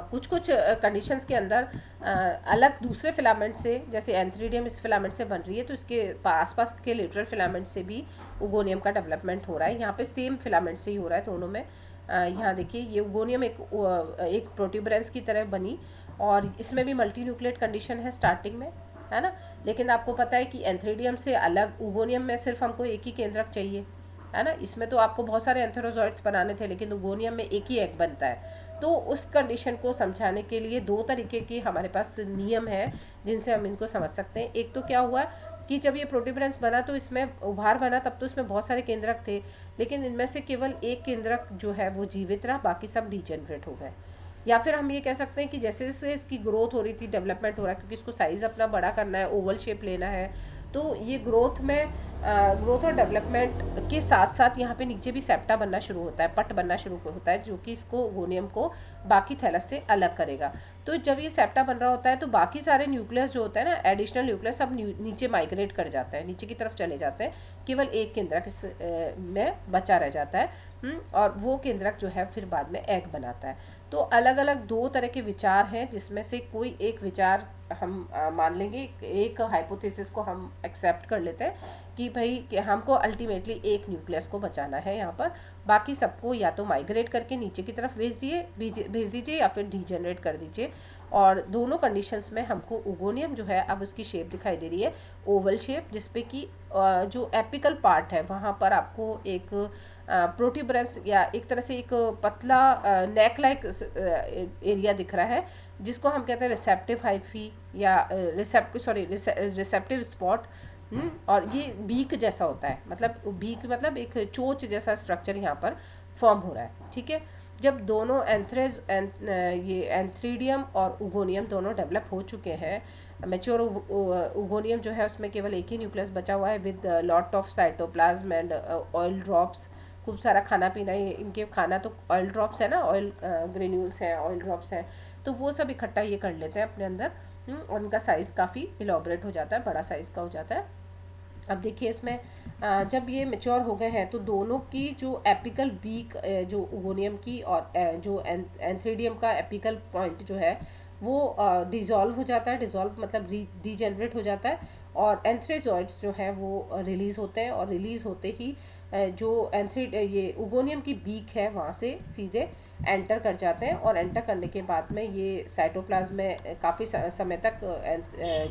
[SPEAKER 1] कुछ कुछ कंडीशंस के अंदर अलग दूसरे फिलामेंट से, जैसे एंथ्रीडियम इस फिलामेंट से बन रही है तो इसके आसपास के लेटरल फिलामेंट से भी उगोनियम का डेवलपमेंट हो रहा है। यहाँ पे सेम फिलामेंट से ही हो रहा है दोनों में। यहाँ देखिए ये उगोनियम एक प्रोट्यूबरेंस की तरह बनी और इसमें भी मल्टी न्यूक्लिएट कंडीशन है स्टार्टिंग में, है ना। लेकिन आपको पता है कि एंथ्रीडियम से अलग उगोनियम में सिर्फ हमको एक ही केंद्रक चाहिए, है ना। इसमें तो आपको बहुत सारे एंथेरोजॉइड्स बनाने थे लेकिन उगोनियम में एक ही एग बनता है। तो उस कंडीशन को समझाने के लिए दो तरीके की हमारे पास नियम है जिनसे हम इनको समझ सकते हैं। एक तो क्या हुआ कि जब ये प्रोट्यूबरेंस बना तो इसमें उभार बना तब तो इसमें बहुत सारे केंद्रक थे, लेकिन इनमें से केवल एक केंद्रक जो है वो जीवित रहा, बाकी सब डिजेनरेट हो गए। या फिर हम ये कह सकते हैं कि जैसे जैसे इसकी ग्रोथ हो रही थी, डेवलपमेंट हो रहा है, क्योंकि इसको साइज़ अपना बड़ा करना है, ओवल शेप लेना है, तो ये ग्रोथ में ग्रोथ और डेवलपमेंट के साथ साथ यहाँ पे नीचे भी सेप्टा बनना शुरू होता है, पट बनना शुरू होता है जो कि इसको उगोनियम को बाकी थैलस से अलग करेगा। तो जब ये सेप्टा बन रहा होता है तो बाकी सारे न्यूक्लियस जो होता है ना, एडिशनल न्यूक्लियस सब नीचे माइग्रेट कर जाते हैं, नीचे की तरफ चले जाते हैं, केवल एक केंद्रक इस में बचा रह जाता है। और वो केंद्रक जो है फिर बाद में एग बनाता है। तो अलग अलग दो तरह के विचार हैं जिसमें से कोई एक विचार हम मान लेंगे, एक हाइपोथेसिस को हम एक्सेप्ट कर लेते हैं कि भाई कि हमको अल्टीमेटली एक न्यूक्लियस को बचाना है यहाँ पर, बाकी सबको या तो माइग्रेट करके नीचे की तरफ भेज दीजिए या फिर डीजेनरेट कर दीजिए। और दोनों कंडीशंस में हमको उगोनियम जो है अब उसकी शेप दिखाई दे रही है ओवल शेप, जिसपे कि जो एपिकल पार्ट है वहाँ पर आपको एक प्रोट्यूबरेंस या एक तरह से एक पतला नेक लाइक एरिया दिख रहा है जिसको हम कहते हैं रिसेप्टिव हाइफी या रिसेप्टिव स्पॉट। और ये बीक जैसा होता है, मतलब बीक मतलब एक चोंच जैसा स्ट्रक्चर यहाँ पर फॉर्म हो रहा है। ठीक है, जब दोनों ये एंथ्रीडियम और उगोनियम दोनों डेवलप हो चुके हैं, मेच्योर उगोनियम जो है उसमें केवल एक ही न्यूक्लियस बचा हुआ है with lot of cytoplasm and oil drops, खूब सारा खाना पीना, ये इनके खाना तो ऑयल ड्रॉप्स है ना, ऑयल ग्रेन्यूल्स हैं, ऑयल ड्रॉप्स हैं, तो वो सब इकट्ठा ये कर लेते हैं अपने अंदर और उनका साइज़ काफ़ी इलॉबरेट हो जाता है, बड़ा साइज़ का हो जाता है। अब देखिए इसमें जब ये मेच्योर हो गए हैं तो दोनों की जो एपिकल बीक जो ओगोनियम की और जो एंथ्रेडियम का एपिकल पॉइंट जो है वो डिज़ोल्व हो जाता है। डिज़ोल्व मतलब डीजेनरेट हो जाता है और एंथ्रेजॉइड्स जो है वो रिलीज़ होते हैं और रिलीज़ होते ही जो ये ओगोनियम की बीक है वहाँ से सीधे एंटर कर जाते हैं और एंटर करने के बाद में ये साइटोप्लाज्म में काफ़ी समय तक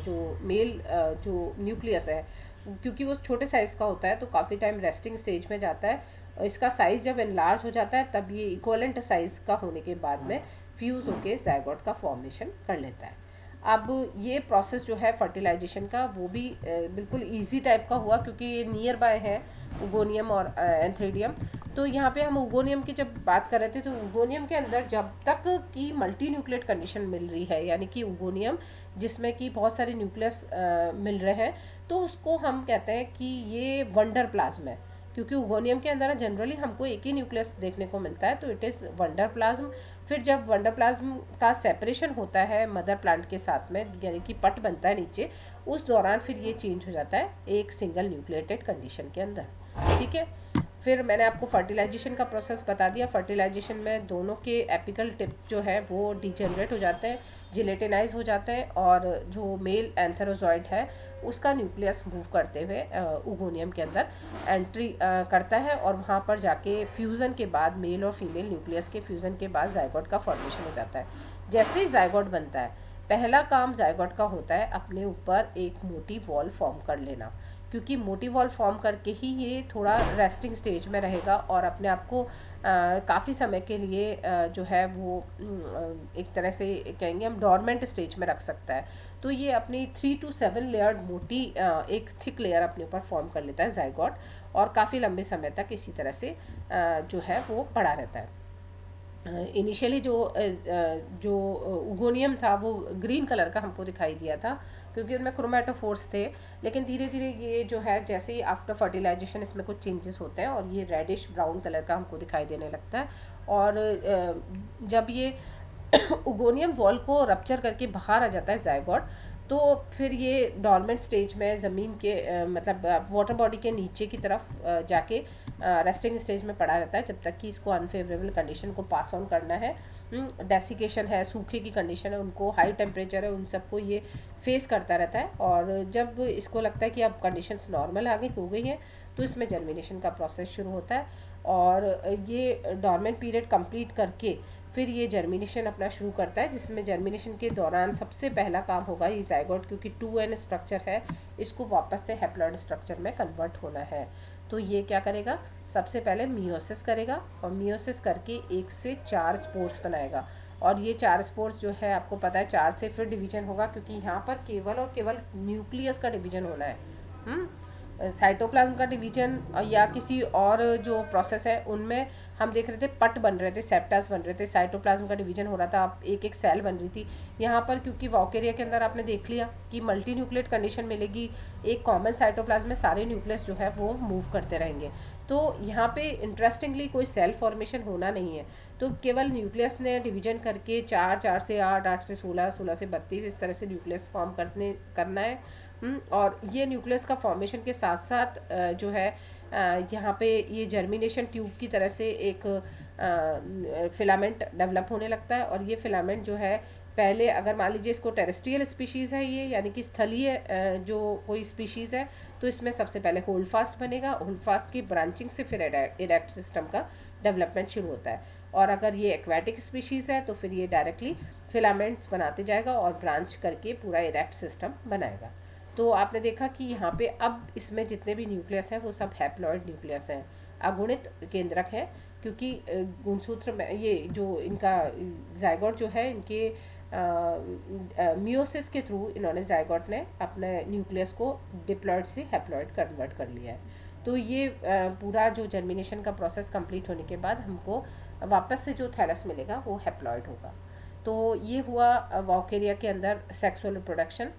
[SPEAKER 1] जो मेल जो न्यूक्लियस है, क्योंकि वो छोटे साइज़ का होता है तो काफ़ी टाइम रेस्टिंग स्टेज में जाता है। इसका साइज़ जब एनलार्ज हो जाता है तब ये इक्वलेंट साइज़ का होने के बाद में फ्यूज़ होके जायगोट का फॉर्मेशन कर लेता है। अब ये प्रोसेस जो है फर्टिलाइजेशन का वो भी बिल्कुल इजी टाइप का हुआ, क्योंकि ये नियर बाय है उगोनियम और एंथ्रेडियम। तो यहाँ पे हम उगोनियम की जब बात कर रहे थे तो उगोनियम के अंदर जब तक की मल्टी न्यूक्लिएट कंडीशन मिल रही है, यानी कि उगोनियम जिसमें कि बहुत सारे न्यूक्लियस मिल रहे हैं, तो उसको हम कहते हैं कि ये वंडर प्लाज्म है। क्योंकि उगोनियम के अंदर जनरली हमको एक ही न्यूक्लियस देखने को मिलता है, तो इट इज़ वंडर प्लाज्म। फिर जब वंडर प्लाज्म का सेपरेशन होता है मदर प्लांट के साथ में, यानी कि पट बनता है नीचे, उस दौरान फिर ये चेंज हो जाता है एक सिंगल न्यूक्लिएटेड कंडीशन के अंदर। ठीक है, फिर मैंने आपको फर्टिलाइजेशन का प्रोसेस बता दिया। फर्टिलाइजेशन में दोनों के एपिकल टिप जो है वो डिजेनरेट हो जाते हैं, जिलेटिनाइज हो जाते हैं और जो मेल एंथेरोजॉइड है उसका न्यूक्लियस मूव करते हुए उगोनियम के अंदर एंट्री करता है और वहाँ पर जाके फ्यूज़न के बाद मेल और फीमेल न्यूक्लियस के फ्यूज़न के बाद जायगोट का फॉर्मेशन हो जाता है। जैसे ही जायगोट बनता है, पहला काम जायगोट का होता है अपने ऊपर एक मोटी वॉल फॉर्म कर लेना, क्योंकि मोटी वॉल फॉर्म करके ही ये थोड़ा रेस्टिंग स्टेज में रहेगा और अपने आप को काफ़ी समय के लिए जो है वो एक तरह से कहेंगे हम डॉर्मेंट स्टेज में रख सकता है। तो ये अपनी 3 to 7 लेयर्ड मोटी एक थिक लेयर अपने ऊपर फॉर्म कर लेता है जायगोट, और काफ़ी लंबे समय तक इसी तरह से जो है वो पड़ा रहता है। इनिशियली जो उगोनियम था वो ग्रीन कलर का हमको दिखाई दिया था, क्योंकि उनमें क्रोमेटोफोर्स थे। लेकिन धीरे धीरे ये जो है जैसे ही आफ्टर फर्टिलाइजेशन इसमें कुछ चेंजेस होते हैं और ये रेडिश ब्राउन कलर का हमको दिखाई देने लगता है। और जब ये उगोनियम वॉल को रप्चर करके बाहर आ जाता है जायगोट, तो फिर ये डॉर्मेंट स्टेज में ज़मीन के मतलब वाटर बॉडी के नीचे की तरफ जाके रेस्टिंग स्टेज में पड़ा रहता है, जब तक कि इसको अनफेवरेबल कंडीशन को पास ऑन करना है। डेसिकेशन है, सूखे की कंडीशन है, उनको हाई टेम्परेचर है, उन सबको ये फेस करता रहता है। और जब इसको लगता है कि अब कंडीशंस नॉर्मल आ गई हो गई हैं, तो इसमें जर्मिनेशन का प्रोसेस शुरू होता है और ये डॉर्मेंट पीरियड कंप्लीट करके फिर ये जर्मिनेशन अपना शुरू करता है, जिसमें जर्मिनेशन के दौरान सबसे पहला काम होगा ये जायगोट, क्योंकि 2n स्ट्रक्चर है, इसको वापस से हैप्लॉइड स्ट्रक्चर में कन्वर्ट होना है। तो ये क्या करेगा, सबसे पहले मियोसिस करेगा और मियोसिस करके 1 से 4 स्पोर्स बनाएगा। और ये 4 स्पोर्स जो है आपको पता है 4 से फिर डिवीजन होगा, क्योंकि यहाँ पर केवल और केवल न्यूक्लियस का डिवीजन होना है। साइटोप्लाज्म का डिवीजन या किसी और जो प्रोसेस है उनमें हम देख रहे थे पट बन रहे थे, सेप्टास बन रहे थे, साइटोप्लाज्म का डिवीजन हो रहा था, आप एक एक सेल बन रही थी। यहाँ पर क्योंकि वॉकेरिया के अंदर आपने देख लिया कि मल्टी न्यूक्लिएट कंडीशन मिलेगी, एक कॉमन साइटोप्लाज्म में सारे न्यूक्लियस जो है वो मूव करते रहेंगे। तो यहाँ पे इंटरेस्टिंगली कोई सेल फॉर्मेशन होना नहीं है, तो केवल न्यूक्लियस ने डिवीजन करके 4, 4 से 8, 8 से 16, 16 से 32 इस तरह से न्यूक्लियस फॉर्म करना है। और ये न्यूक्लियस का फॉर्मेशन के साथ साथ जो है यहाँ पे ये जर्मिनेशन ट्यूब की तरह से एक फिलामेंट डेवलप होने लगता है। और ये फिलामेंट जो है पहले अगर मान लीजिए इसको टेरेस्ट्रियल स्पीशीज़ है ये, यानी कि स्थलीय जो कोई स्पीशीज़ है, तो इसमें सबसे पहले होल्ड फास्ट बनेगा, होल्ड फास्ट की ब्रांचिंग से फिर इरेक्ट सिस्टम का डेवलपमेंट शुरू होता है। और अगर ये एक्वेटिक स्पीशीज़ है तो फिर ये डायरेक्टली फिलामेंट्स बनाते जाएगा और ब्रांच करके पूरा इरेक्ट सिस्टम बनाएगा। तो आपने देखा कि यहाँ पे अब इसमें जितने भी न्यूक्लियस हैं वो सब हैप्लॉइड न्यूक्लियस हैं, अगुणित केंद्रक है, क्योंकि गुणसूत्र में ये जो इनका जायगोट जो है इनके मियोसिस के थ्रू इन्होंने जायगोट ने अपने न्यूक्लियस को डिप्लॉइड से हैप्लॉइड कन्वर्ट कर लिया है। तो ये पूरा जो जर्मिनेशन का प्रोसेस कंप्लीट होने के बाद हमको वापस से जो थैलस मिलेगा वो हैप्लॉइड होगा। तो ये हुआ वॉकेरिया के अंदर सेक्सुअल रिप्रोडक्शन।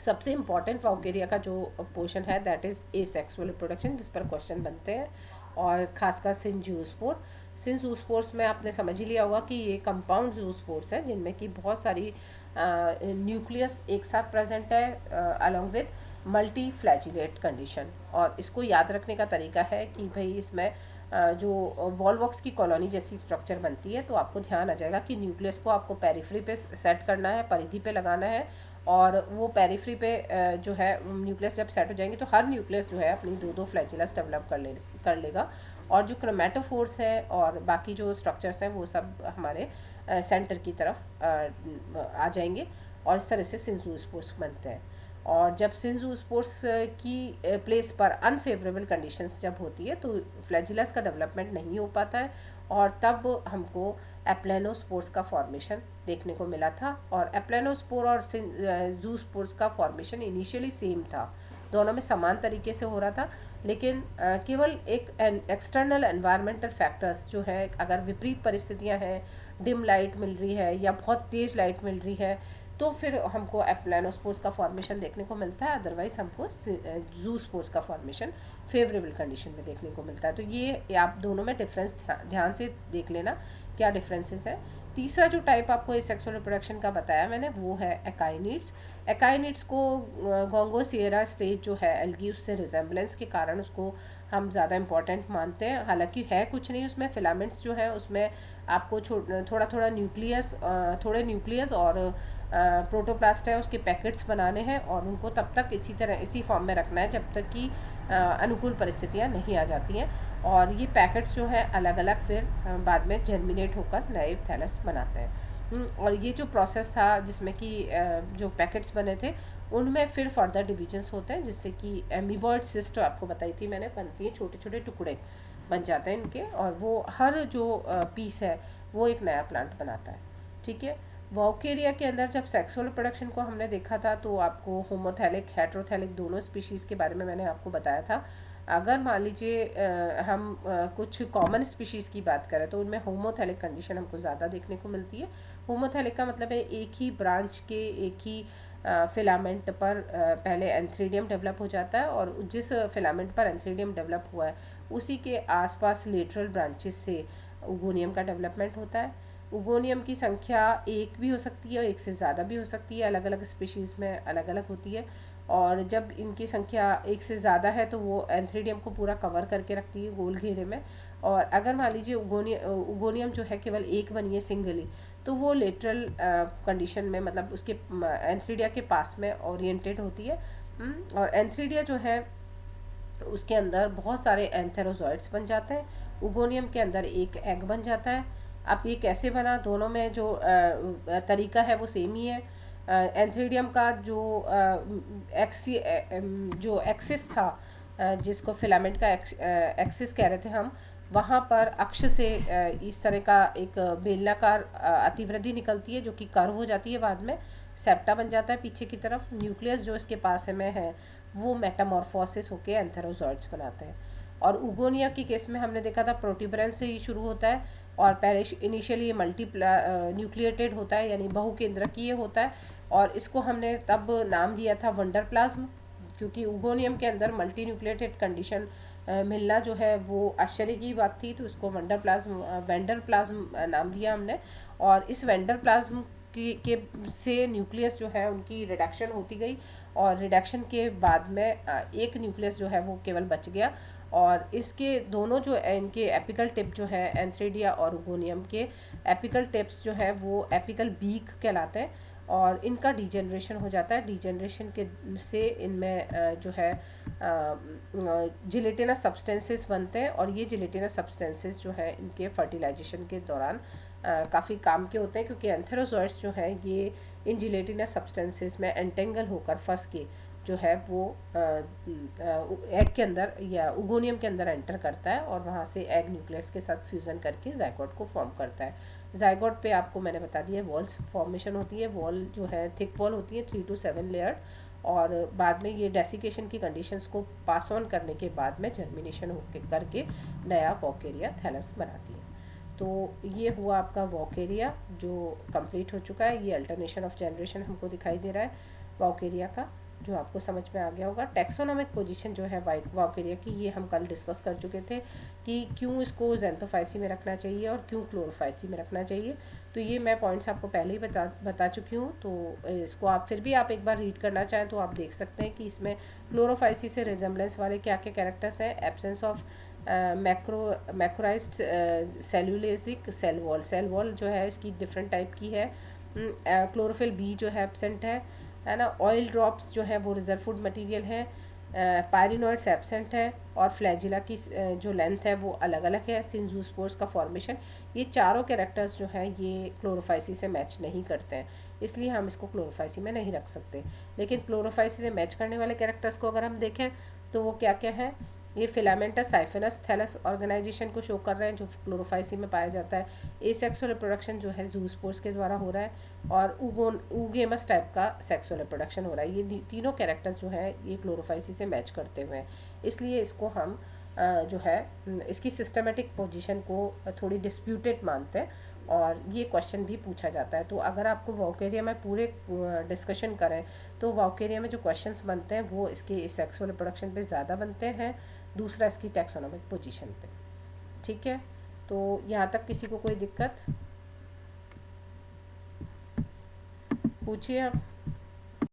[SPEAKER 1] सबसे इम्पॉर्टेंट वॉकेरिया का जो पोर्शन है दैट इज़ एसेक्सुअल रिप्रोडक्शन, जिस पर क्वेश्चन बनते हैं, और खासकर सिंजूस्पोर। सिंजूस्पोर्स में आपने समझ ही लिया होगा कि ये कंपाउंड जूस्पोर्स हैं, जिनमें कि बहुत सारी न्यूक्लियस एक साथ प्रेजेंट है along with multi flagellate condition. और इसको याद रखने का तरीका है कि भाई इसमें जो वॉलवॉक्स की कॉलोनी जैसी स्ट्रक्चर बनती है, तो आपको ध्यान आ जाएगा कि न्यूक्लियस को आपको पेरिफ्री पे सेट करना है, परिधि पे लगाना है। और वो पेरिफ्री पे जो है न्यूक्लियस जब सेट हो जाएंगे तो हर न्यूक्लियस जो है अपनी दो दो फ्लैजिलस डेवलप कर लेगा। और जो क्रोमेटोफोर्स है और बाकी जो स्ट्रक्चर्स हैं वो सब हमारे सेंटर की तरफ आ जाएंगे। और इस तरह से सिंजूस्पोर्स बनते हैं। और जब सिंजूस्पोर्स की प्लेस पर अनफेवरेबल कंडीशंस जब होती है तो फ्लैजिलस का डेवलपमेंट नहीं हो पाता है, और तब हमको एप्लेनोस्पोर्स का फॉर्मेशन देखने को मिला था। और एप्लेनोस्पोर और जूस्पोर्स का फॉर्मेशन इनिशियली सेम था, दोनों में समान तरीके से हो रहा था। लेकिन केवल एक एक्सटर्नल एनवायरमेंटल फैक्टर्स जो है, अगर विपरीत परिस्थितियां हैं, डिम लाइट मिल रही है या बहुत तेज़ लाइट मिल रही है, तो फिर हमको एप्लेनोस्पोर्स का फॉर्मेशन देखने को मिलता है। अदरवाइज हमको जूस्पोर्स का फॉर्मेशन फेवरेबल कंडीशन में देखने को मिलता है। तो ये आप दोनों में डिफरेंस ध्यान से देख लेना क्या डिफरेंसेस है। तीसरा जो टाइप आपको इस सेक्सुअल रिप्रोडक्शन का बताया मैंने वो है एकाइनिड्स। एकाइनिड्स को गोंगोसिएरा स्टेज जो है एल्गी, उससे रिजेम्बलेंस के कारण उसको हम ज़्यादा इंपॉर्टेंट मानते हैं। हालांकि है कुछ नहीं उसमें, फिलामेंट्स जो है उसमें आपको थोड़ा थोड़ा न्यूक्लियस और प्रोटोप्लास्ट है उसके पैकेट्स बनाने हैं, और उनको तब तक इसी फॉर्म में रखना है जब तक कि अनुकूल परिस्थितियाँ नहीं आ जाती हैं। और ये पैकेट्स जो है अलग अलग फिर बाद में जर्मिनेट होकर नए थैलस बनाते हैं। और ये जो प्रोसेस था जिसमें कि जो पैकेट्स बने थे उनमें फिर फर्दर डिविजन्स होते हैं, जिससे कि एमीबॉइड सिस्ट आपको बताई थी मैंने बनती है, छोटे छोटे टुकड़े बन जाते हैं इनके, और वो हर जो पीस है वो एक नया प्लांट बनाता है। ठीक है। वॉकेरिया के अंदर जब सेक्सुअल प्रोडक्शन को हमने देखा था तो आपको होमोथैलिक हेट्रोथैलिक दोनों स्पीशीज़ के बारे में मैंने आपको बताया था। अगर मान लीजिए हम कुछ कॉमन स्पीशीज़ की बात करें तो उनमें होमोथैलिक कंडीशन हमको ज़्यादा देखने को मिलती है। होमोथैलिक का मतलब है एक ही ब्रांच के एक ही फिलामेंट पर पहले एंथ्रीडियम डेवलप हो जाता है, और जिस फिलामेंट पर एंथ्रीडियम डेवलप हुआ है उसी के आसपास लेटरल ब्रांचेस से उगोनियम का डेवलपमेंट होता है। उगोनियम की संख्या एक भी हो सकती है और एक से ज़्यादा भी हो सकती है, अलग अलग स्पीशीज़ में अलग अलग होती है। और जब इनकी संख्या एक से ज़्यादा है तो वो एंथ्रीडियम को पूरा कवर करके रखती है गोल घेरे में। और अगर मान लीजिए उगोनियम जो है केवल एक बनी है सिंगली, तो वो लेटरल कंडीशन में, मतलब उसके एंथ्रीडिया के पास में ओरिएंटेड होती है। और एंथ्रीडिया जो है उसके अंदर बहुत सारे एंथेरोजॉइड्स बन जाते हैं। उगोनियम के अंदर एक एग बन जाता है। अब ये कैसे बना, दोनों में जो तरीका है वो सेम ही है। एंथ्रीडियम का जो एक्सिस था, जिसको फिलामेंट का एक्सिस कह रहे थे हम, वहाँ पर अक्ष से इस तरह का एक बेलनाकार अतिवृद्धि निकलती है जो कि कर्व हो जाती है, बाद में सेप्टा बन जाता है पीछे की तरफ। न्यूक्लियस जो इसके पास में है वो मेटामॉर्फोसिस होके एंथेरोजॉइड्स बनाते हैं। और उगोनिया के केस में हमने देखा था प्रोट्यूबरेंस से ही शुरू होता है, और पहले इनिशियली ये न्यूक्लिएटेड होता है, यानी बहुकेंद्रकीय होता है। और इसको हमने तब नाम दिया था वंडर प्लाज्म, क्योंकि उगोनियम के अंदर मल्टी न्यूक्लिएटेड कंडीशन मिलना जो है वो आश्चर्य की बात थी, तो इसको वेंडर प्लाज्म नाम दिया हमने। और इस वेंडर प्लाज्म के से न्यूक्लियस जो है उनकी रिडक्शन होती गई, और रिडक्शन के बाद में एक न्यूक्लियस जो है वो केवल बच गया। और इसके दोनों जो इनके एपिकल टिप जो है एंथ्रीडिया और उगोनियम के एपिकल टिप्स जो है वो एपिकल बीक कहलाते हैं, और इनका डिजेनरेशन हो जाता है। डिजेनरेशन के से इनमें जो है जिलेटिनस सब्सटेंसेस बनते हैं, और ये जिलेटिनस सब्सटेंसेस जो है इनके फर्टिलाइजेशन के दौरान काफ़ी काम के होते हैं, क्योंकि एंथेरोजॉइड्स जो है ये इन जिलेटिनस सब्सटेंसेस में एंटेंगल होकर फंस के जो है वो एग के अंदर या उगोनियम के अंदर एंटर करता है, और वहाँ से एग न्यूक्लियस के साथ फ्यूज़न करके जाइगोट को फॉर्म करता है। जाइगोट पे आपको मैंने बता दिया वॉल्स फॉर्मेशन होती है। वॉल जो है थिक वॉल होती है 3 to 7 लेयर, और बाद में ये डेसिकेशन की कंडीशंस को पास ऑन करने के बाद में जर्मिनेशन करके नया वॉकेरिया थैलस बनाती है। तो ये हुआ आपका वॉकेरिया जो कंप्लीट हो चुका है। ये अल्टरनेशन ऑफ जनरेशन हमको दिखाई दे रहा है वॉकेरिया का, जो आपको समझ में आ गया होगा। टेक्सोनोमिक पोजीशन जो है वॉकेरिया की, ये हम कल डिस्कस कर चुके थे कि क्यों इसको ज़ेंथोफाइसी में रखना चाहिए और क्यों क्लोरोफाइसी में रखना चाहिए। तो ये मैं पॉइंट्स आपको पहले ही बता चुकी हूँ। तो इसको आप फिर भी आप एक बार रीड करना चाहें तो आप देख सकते हैं कि इसमें क्लोरोफाइसी से रिजेम्बलेंस वाले क्या क्या कैरेक्टर्स हैं। एब्सेंस ऑफ मैक्रोराइज्ड सेलुलेसिक सेल वॉल जो है इसकी डिफरेंट टाइप की है। क्लोरोफिल बी जो है एब्सेंट है ना। ऑयल ड्रॉप्स जो है वो रिजर्व फूड मटेरियल है। पायरिनोइड्स एब्सेंट है और फ्लैजिला की जो लेंथ है वो अलग अलग है। सिंजूस्पोर्स का फॉर्मेशन, ये चारों कैरेक्टर्स जो हैं ये क्लोरोफाइसी से मैच नहीं करते हैं, इसलिए हम इसको क्लोरोफाइसी में नहीं रख सकते। लेकिन क्लोरोफाइसी से मैच करने वाले कैरेक्टर्स को अगर हम देखें तो वो क्या क्या है, ये फिलामेंटस साइफेनस थैलस ऑर्गेनाइजेशन को शो कर रहे हैं जो क्लोरोफाइसी में पाया जाता है। एसेक्सुअल रिप्रोडक्शन जो है जूस्पोर्स के द्वारा हो रहा है और ऊगेमस टाइप का सेक्सुअल रिप्रोडक्शन हो रहा है। ये तीनों कैरेक्टर्स जो है ये क्लोरोफाइसी से मैच करते हुए हैं, इसलिए इसको हम जो है इसकी सिस्टमेटिक पोजीशन को थोड़ी डिस्प्यूटेड मानते हैं और ये क्वेश्चन भी पूछा जाता है। तो अगर आपको वॉकेरिया में पूरे डिस्कशन करें तो वॉकेरिया में जो क्वेश्चंस बनते हैं वो इसके सेक्सुअल रिप्रोडक्शन पे ज़्यादा बनते हैं, दूसरा इसकी टैक्सोनॉमिक पोजीशन पे। ठीक है, तो यहाँ तक किसी को कोई दिक्कत पूछिए आप।